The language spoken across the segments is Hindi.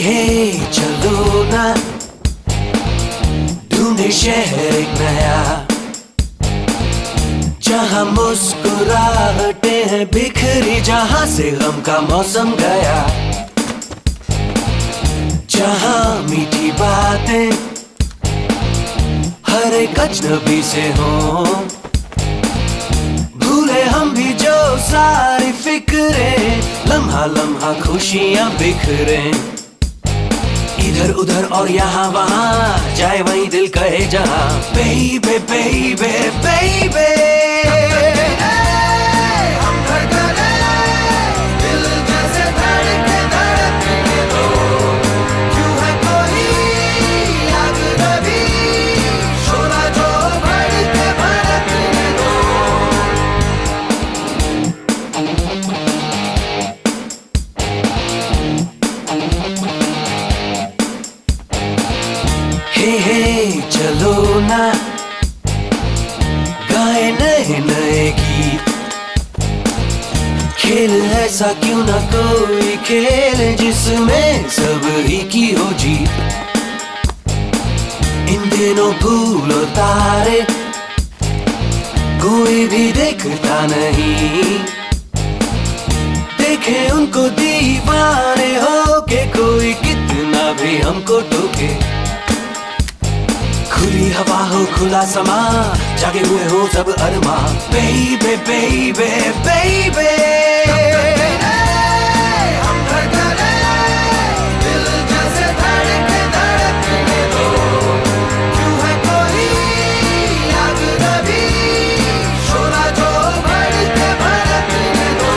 हे चलो ना ढूंढे शहर एक नया, जहाँ मुस्कुराहटे हैं बिखरी, जहाँ से गम का मौसम गया, जहाँ मीठी बातें हर एक अजनबी से हों, भूले हम भी जो सारी फिक्रें, लम्हा लम्हा खुशियाँ बिखरे, इधर उधर और यहाँ वहाँ, जाए वहीं दिल कहे जहाँ, बेबे बेबे बेबे हम धड़कने दिल जैसे धड़के धड़कने दो, क्यों है कोई अजनबी शोला जो भड़के भड़कने दो। हे चलो ना गाए नए नए गीत, खेल ऐसा क्यों ना कोई खेल जिसमें सब ही की हो जीत, इन दिनों फूल और तारे कोई भी देखता नहीं, देखे उनको दीवाने हो के कोई कितना भी हमको टोके, खुली हवा हो खुला समा, जागे हुए हो सब अरमा, बेबे बेबे बेबे हम धड़कने दिल जैसे धड़के धड़कने दो, क्यों है कोई अजनबी शोला जो भड़के भड़कने दो।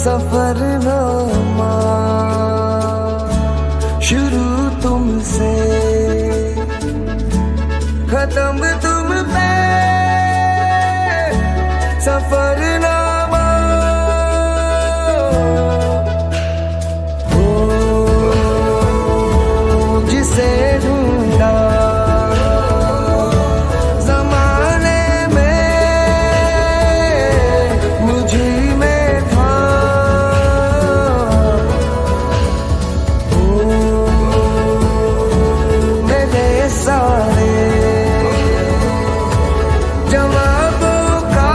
सफरनामा शुरू तुमसे खत्म तुम पे सफरनामा हो जिसे ढूंढा जमाने में मुझे में था मेरे सारे जवाबों का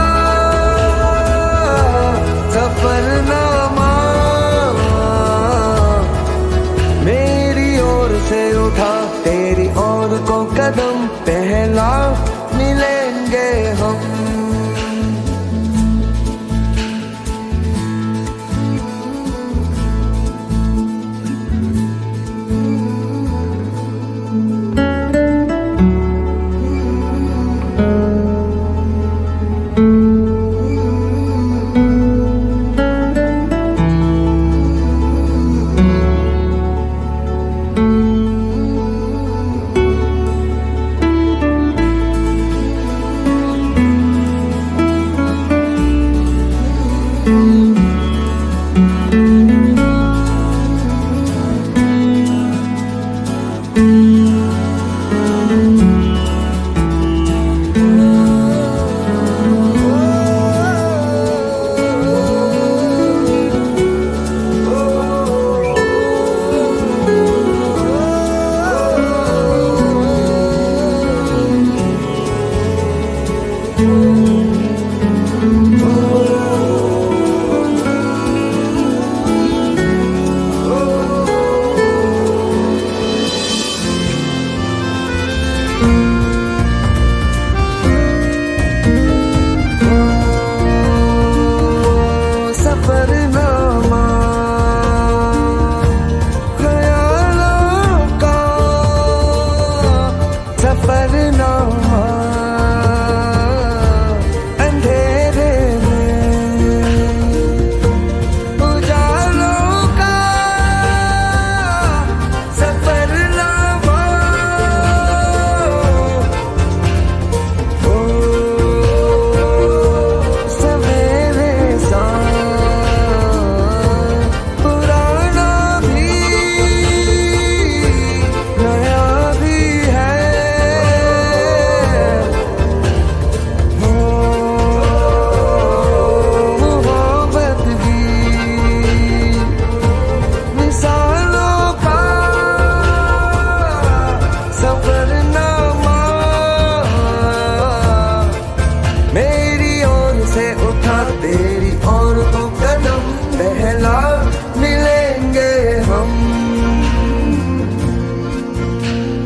सफरनामा मेरी ओर से उठा तेरी ओर को कदम पहला मिलेंगे हम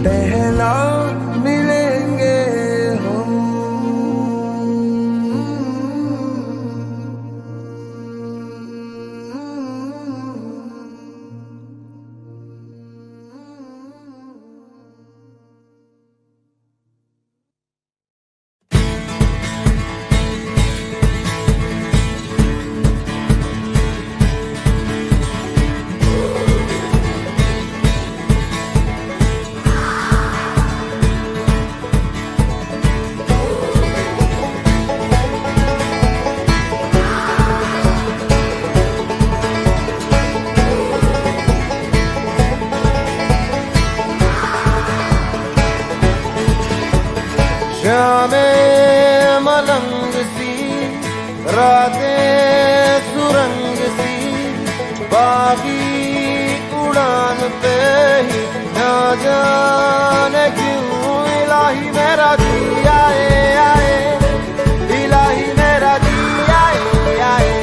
पहला मिलेंगे हम। शामें मलंग सी, रातें सुरंग सी, बागी उड़ान पे ही ना जाने क्यों इलाही मेरा जी आए आए, इलाही मेरा जी आए आए।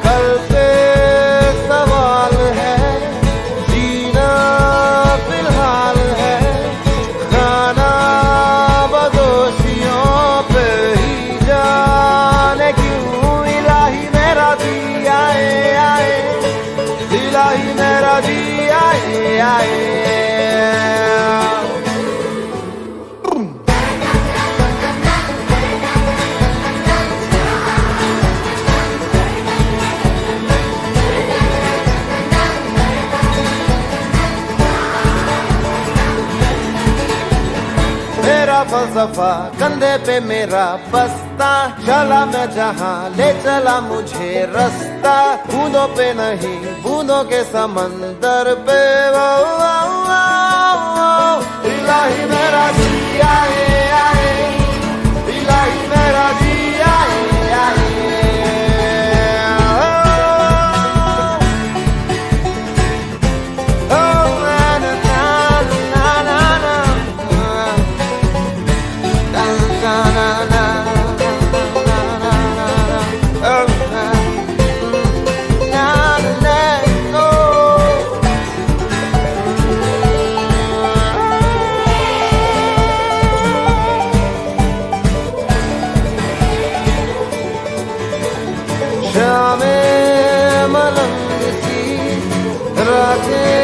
कल पे सवाल है, जीना फिलहाल है, खाना बदोशियों पे ही जाने क्यों इलाही मेरा जी आए आए, इलाही मेरा जी आए आए। मेरा फलसफा कंधे पे मेरा बस्ता, चला मैं जहाँ ले चला मुझे रास्ता, बूंदों पे नहीं बूंदों के समंदर पे वो, इलाही मेरा जी आए आए, इलाही मेरा जी आए आए। शामें मलंग सी, रातें